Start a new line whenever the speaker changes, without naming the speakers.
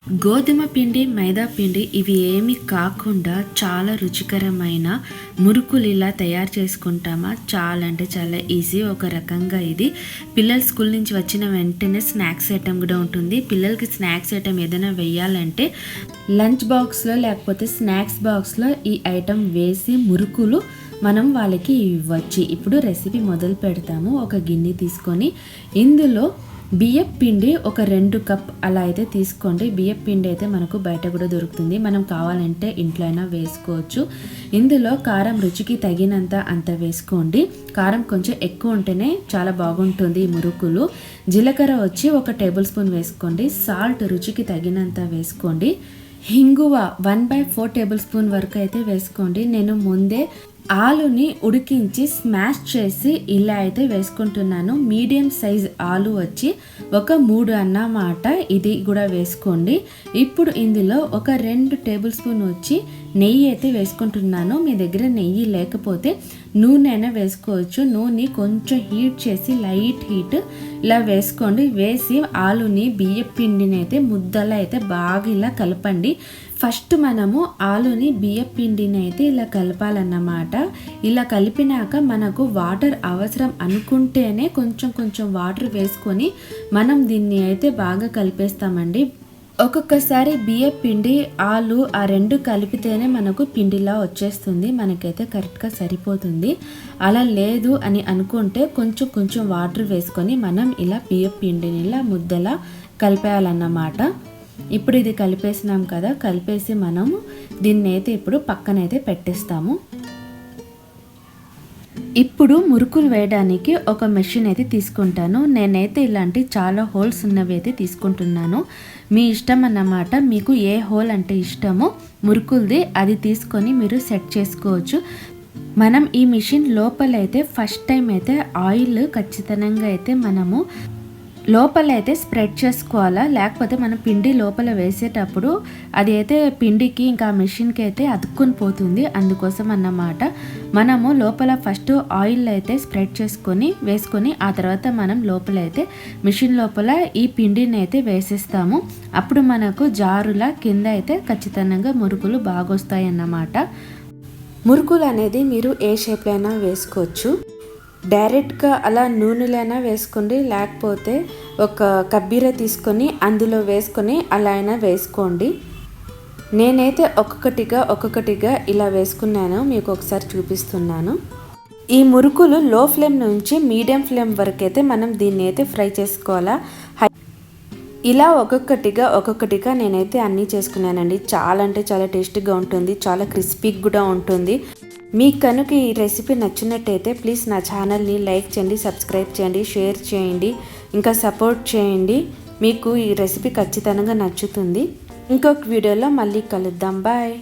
గోధుమ పిండి, మైదా పిండి ఇవి ఏమి కాకుండా చాలా రుచికరమైన మురుకులు ఇలా తయారు చేసుకుంటామా? చాలా అంటే చాలా ఈజీ. ఒక రకంగా ఇది పిల్లలు స్కూల్ నుంచి వచ్చిన వెంటనే స్నాక్స్ ఐటెం కూడా ఉంటుంది. పిల్లలకి స్నాక్స్ ఐటెం ఏదైనా వేయాలంటే లంచ్ బాక్స్లో లేకపోతే స్నాక్స్ బాక్స్లో ఈ ఐటెం వేసి మురుకులు మనం వాళ్ళకి ఇవ్వచ్చు. ఇప్పుడు రెసిపీ మొదలు పెడతాము. ఒక గిన్నె తీసుకొని ఇందులో బియ్యం పిండి ఒక 2 కప్ అలా అయితే తీసుకోండి. బియ్యం పిండి అయితే మనకు బయట కూడా దొరుకుతుంది. మనం కావాలంటే ఇంట్లో అయినా వేసుకోవచ్చు. ఇందులో కారం రుచికి తగినంత అంత వేసుకోండి. కారం కొంచెం ఎక్కువ ఉంటేనే చాలా బాగుంటుంది ఈ మురుకులు. జీలకర్ర వచ్చి 1 టేబుల్ స్పూన్ వేసుకోండి. సాల్ట్ రుచికి తగినంత వేసుకోండి. హింగువ 1/4 టేబుల్ స్పూన్ వరకు అయితే వేసుకోండి. నేను ముందే ఆలుని ఉడికించి స్మాష్ చేసి ఇలా అయితే వేసుకుంటున్నాను. మీడియం సైజ్ ఆలు వచ్చి ఒక 3 అన్నమాట. ఇది కూడా వేసుకోండి. ఇప్పుడు ఇందులో ఒక 2 టేబుల్ స్పూన్ వచ్చి నెయ్యి అయితే వేసుకుంటున్నాను. మీ దగ్గర నెయ్యి లేకపోతే నూనె అయినా వేసుకోవచ్చు. నూనె కొంచెం హీట్ చేసి లైట్ హీట్ ఇలా వేసుకోండి. వేసి ఆలుని బియ్యం పిండిని అయితే ముద్దలా అయితే బాగా ఇలా కలపండి. ఫస్ట్ మనము ఆలుని బియ్యం పిండిని అయితే ఇలా కలపాలన్నమాట. ఇలా కలిపినాక మనకు వాటర్ అవసరం అనుకుంటేనే కొంచెం వాటర్ వేసుకొని మనం దీన్ని అయితే బాగా కలిపేస్తామండి. ఒక్కొక్కసారి బియ్యం పిండి ఆలు ఆ 2 కలిపితేనే మనకు పిండిలా వచ్చేస్తుంది. మనకైతే కరెక్ట్గా సరిపోతుంది. అలా లేదు అని అనుకుంటే కొంచెం వాటర్ వేసుకొని మనం ఇలా బియ్యం పిండిని ఇలా ముద్దలా కలిపేయాలన్నమాట. ఇప్పుడు ఇది కలిపేసినాం కదా, కలిపేసి మనము దీన్ని అయితే ఇప్పుడు పక్కనైతే పెట్టేస్తాము. ఇప్పుడు మురుకులు వేయడానికి ఒక మెషిన్ అయితే తీసుకుంటాను. నేనైతే ఇలాంటి చాలా హోల్స్ ఉన్నవి అయితే తీసుకుంటున్నాను. మీ ఇష్టం అన్నమాట. మీకు ఏ హోల్ అంటే ఇష్టమో మురుకులది అది తీసుకొని మీరు సెట్ చేసుకోవచ్చు. మనం ఈ మిషన్ లోపలైతే ఫస్ట్ టైం అయితే ఆయిల్ ఖచ్చితంగా అయితే మనము లోపలైతే స్ప్రెడ్ చేసుకోవాలా. లేకపోతే మనం పిండి లోపల వేసేటప్పుడు అది అయితే పిండికి ఇంకా మెషిన్కి అయితే అతుక్కుని పోతుంది. అందుకోసం అన్నమాట మనము లోపల ఫస్ట్ ఆయిల్ అయితే స్ప్రెడ్ వేసుకొని ఆ తర్వాత మనం లోపలైతే మిషన్ లోపల ఈ పిండిని అయితే వేసేస్తాము. అప్పుడు మనకు జారులా కింద అయితే ఖచ్చితంగా మురుకులు బాగా వస్తాయి అన్నమాట. మురుకులు అనేది మీరు ఏ షేప్లో అయినా వేసుకోవచ్చు. డైరెక్ట్గా అలా నూనెలైనా వేసుకోండి, లేకపోతే ఒక కబ్బీర తీసుకొని అందులో వేసుకొని అలా అయినా వేసుకోండి. నేనైతే ఒక్కొక్కటిగా ఇలా వేసుకున్నాను. మీకు ఒకసారి చూపిస్తున్నాను. ఈ మురుకులు లో ఫ్లేమ్ నుంచి మీడియం ఫ్లేమ్ వరకు అయితే మనం దీన్ని అయితే ఫ్రై చేసుకోవాలా. ఇలా ఒక్కొక్కటిగా నేనైతే అన్నీ చేసుకున్నానండి. చాలా అంటే చాలా టేస్టీగా ఉంటుంది. చాలా క్రిస్పీగా కూడా ఉంటుంది. మీకు కనుక ఈ రెసిపీ నచ్చినట్టయితే ప్లీజ్ నా ఛానల్ని లైక్ చేయండి, సబ్స్క్రైబ్ చేయండి, షేర్ చేయండి, ఇంకా సపోర్ట్ చేయండి. మీకు ఈ రెసిపీ ఖచ్చితంగా నచ్చుతుంది. ఇంకొక వీడియోలో మళ్ళీ కలుద్దాం. బాయ్.